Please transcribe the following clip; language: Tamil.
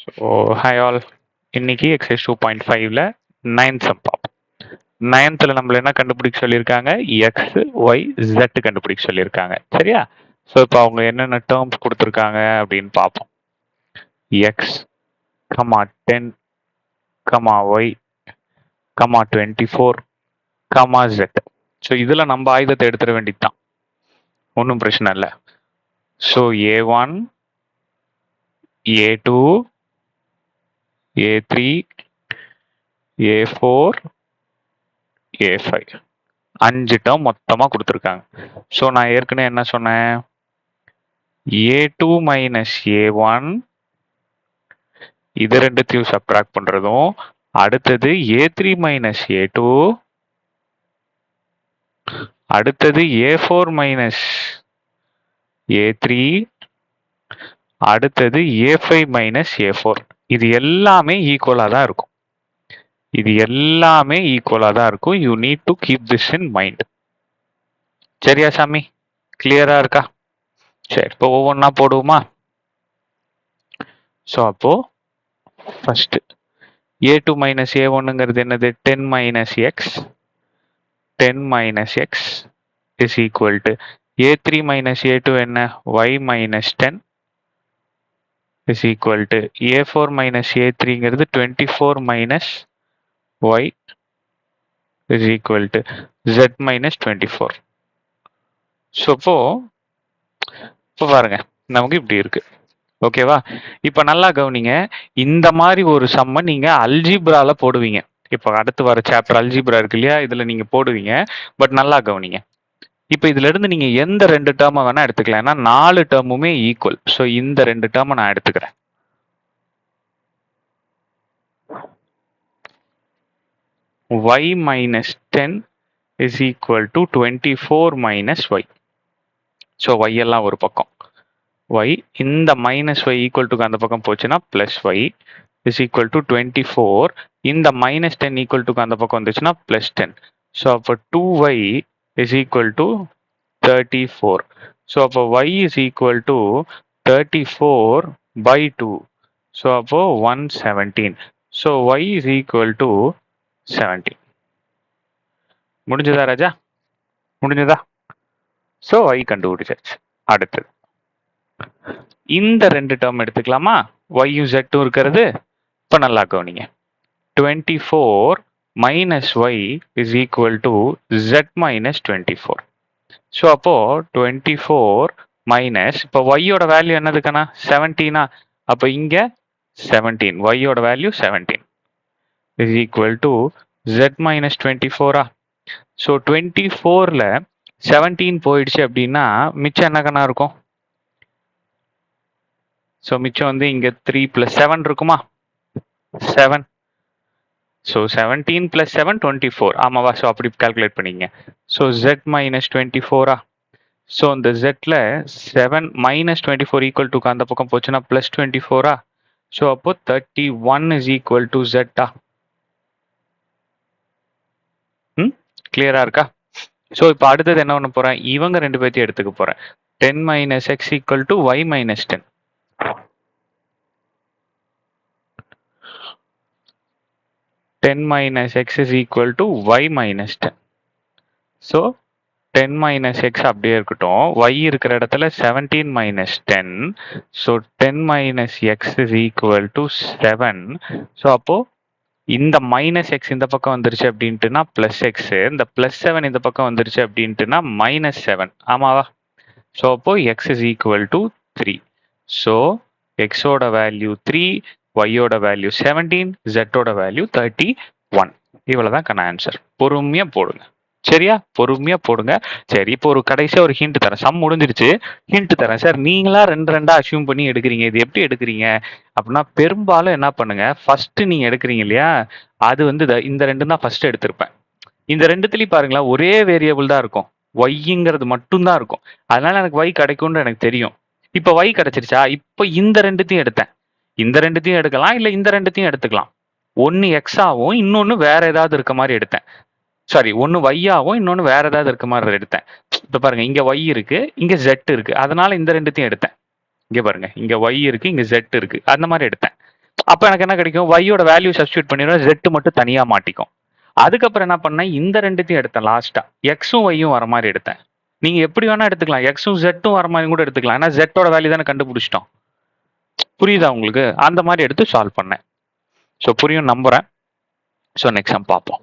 ஸோ ஹாய் ஆல், இன்னைக்கு எக்ஸசைஸ் 2.5ல 9th சம் பார்ப்போம். 9th நம்மள என்ன கண்டுபிடிக்க சொல்லியிருக்காங்க? எக்ஸ் ஒய் ஜெட் கண்டுபிடிக்க சொல்லியிருக்காங்க. சரியா? ஸோ இப்போ அவங்க என்னென்ன டேர்ம்ஸ் கொடுத்துருக்காங்க அப்படின்னு பார்ப்போம். X comma 10 comma y comma 24 comma z. So இதில் நம்ம ஆயுதத்தை எடுத்துட வேண்டியது தான், ஒன்றும் பிரச்சனை இல்லை. So A1 A2 A3 A4 A5 5 term மொத்தமாக கொடுத்துருக்காங்க. ஸோ நான் ஏற்கனவே என்ன சொன்னேன்? A2 மைனஸ் A1 இது ரெண்டுத்தையும் சப்ட்ராக்ட் பண்ணுறதும், அடுத்தது A3 மைனஸ் A2, அடுத்தது A4 மைனஸ் A3, அடுத்தது A5 மைனஸ் A4. இது எல்லாமே ஈக்குவலாக தான் இருக்கும். இது எல்லாமே ஈக்குவலாக தான் இருக்கும். You need to keep this in mind. சரியா சாமி? கிளியரா இருக்கா? சரி, இப்போ ஒவ்வொன்றா போடுவோமா? ஸோ அப்போ ஃபர்ஸ்ட் A2 மைனஸ் A1ங்கிறது என்னது? 10 minus x, 10 minus x is equal to A3 minus A2 என்ன? Y minus 10 is equal to A4 minus A3ங்கிறது 24 minus Y is equal to Z minus 24. So இப்போ பாருங்க, நமக்கு இப்படி இருக்கு. ஓகேவா? இப்போ நல்லா கவனிங்க, இந்த மாதிரி ஒரு சம்மை நீங்க அல்ஜிப்ரால போடுவீங்க. இப்போ அடுத்து வர சாப்டர் அல்ஜிப்ரா இருக்கு இல்லையா, இதுல நீங்க போடுவீங்க. பட் நல்லா கவனிங்க, இப்போ இதுல இருந்து நீங்க எந்த 2 டேர்மை வேணா எடுத்துக்கலாம். ஏன்னா 4 டேர்முமே ஈக்குவல். ஸோ இந்த 2 டேர்மை நான் எடுத்துக்கிறேன். y minus 10 is equal to 24 minus y. So y எல்லாம் ஒரு பக்கம், y இந்த மைனஸ் y ஈக்குவல் டு அந்த பக்கம் போச்சுன்னா plus y is equal to 24. இந்த மைனஸ் 10 ஈக்குவல் டு அந்த பக்கம் வந்துச்சுன்னா பிளஸ் 10. ஸோ அப்போ 2y is equal to 34. So அப்போ y is equal to 34 by 2. So அப்போ 117. So y is equal to 17. முடிஞ்சதா ராஜா? முடிஞ்சதா? ஸோ y கண்டுபிடிச்சாச்சு. அடுத்தது இந்த 2 டேர்ம் எடுத்துக்கலாமா? y-யும் z-ம் இருக்கிறது. இப்போ நல்லா கவனிங்க, 24 minus y is equal to z minus 24. So அப்போ 24 மைனஸ், இப்போ y-யோட வேல்யூ என்னதுக்கானா? 17. அப்போ இங்க 17, y-யோட value 17 is equal to z minus 24. So 24ல 17 போயிடுச்சு அப்படின்னா மிச்சம் என்ன கணா இருக்கும்? ஸோ மிச்சம் வந்து இங்க 3 + 7 இருக்குமா? 7. ஸோ 17 + 7 24. ஆமாவா? ஸோ அப்படி கால்குலேட் பண்ணிங்க. So z minus 24. ஸோ இந்த zல 7 மைனஸ் 24 ஈக்குவல் டு அந்த பக்கம் போச்சுன்னா பிளஸ் 24. ஸோ அப்போ 31 is equal to z. கிளியரா இருக்கா? ஸோ இப்போ அடுத்தது என்ன பண்ண போறேன்? இவங்க 2 பேர்த்தையும் எடுத்துக்க போறேன். 10 minus X equal to y minus 10. 10 minus x is equal to y minus 10. So 10 minus x அப்படியே இருக்கட்டும். y இருக்கிற இடத்துல 17 minus 10. So 10 minus x is equal to 7. So அப்போ இந்த மைனஸ் எக்ஸ் இந்த பக்கம் வந்துருச்சு அப்படின்ட்டுனா பிளஸ் எக்ஸ், இந்த பிளஸ் 7 இந்த பக்கம் வந்துருச்சு அப்படின்ட்டுனா மைனஸ் 7. ஆமாவா? ஸோ அப்போ X is equal to 3. So எக்ஸோட வேல்யூ 3, ஒய்யோட வேல்யூ 17, ஜெட்டோட வேல்யூ 31. இவ்வளவுதான் கண்ண ஆன்சர். பொறுமையா போடுங்க. சரியா? பொறுமையா போடுங்க. சரி, இப்போ ஒரு கடைசியா ஒரு ஹிண்ட் தரேன். சம் முடிஞ்சிருச்சு, ஹிண்ட் தரேன். சார் நீங்களா 2 அசியூம் பண்ணி எடுக்கிறீங்க, இது எப்படி எடுக்கிறீங்க அப்படின்னா, பெரும்பாலும் என்ன பண்ணுங்க, ஃபர்ஸ்ட் நீங்க எடுக்கிறீங்க இல்லையா, அது வந்து இந்த 2 தான் ஃபர்ஸ்ட் எடுத்திருப்பேன். இந்த 2த்துலயும் பாருங்களேன், ஒரே வேரியபிள் தான் இருக்கும், ஒய்ங்கிறது மட்டும்தான் இருக்கும். அதனால எனக்கு y கிடைக்கும்னு எனக்கு தெரியும். இப்போ y கிடைச்சிருச்சா? இப்போ இந்த 2த்தையும் எடுத்தேன். இந்த 2த்தையும் எடுக்கலாம், இல்ல இந்த 2த்தையும் எடுத்துக்கலாம். ஒன்னு எக்ஸாவும் இன்னொன்னு வேற ஏதாவது இருக்க மாதிரி எடுத்தேன். சாரி, ஒன்னு ஒய்யாவும் இன்னொன்னு வேற ஏதாவது இருக்க மாதிரி எடுத்தேன். இப்ப பாருங்க, இங்க y இருக்கு, இங்க z இருக்கு. அதனால இந்த 2த்தையும் எடுத்தேன். இங்க பாருங்க, இங்க y இருக்கு, இங்க z இருக்கு, அந்த மாதிரி எடுத்தேன். அப்போ எனக்கு என்ன கிடைக்கும், ஒய்யோட வேல்யூ சப்ஸ்டியூட் பண்ணிடுவேன், ஜெட் மட்டும் தனியாக மாட்டிக்கும். அதுக்கப்புறம் என்ன பண்ணேன், இந்த ரெண்டுத்தையும் எடுத்தேன் லாஸ்ட்டாக, எக்ஸும் ஒய்யும் வர மாதிரி எடுத்தேன். நீங்கள் எப்படி வேணால் எடுத்துக்கலாம், எக்ஸும் ஜெட்டும் வர மாதிரி கூட எடுத்துக்கலாம், ஏன்னா ஜெட்டோட வேல்யூ தானே கண்டுபிடிச்சிட்டோம். புரியுதா உங்களுக்கு? அந்த மாதிரி எடுத்து சால்வ் பண்ணேன். ஸோ புரியும் நம்புகிறேன். ஸோ நெக்ஸ்ட் சம் பார்ப்போம்.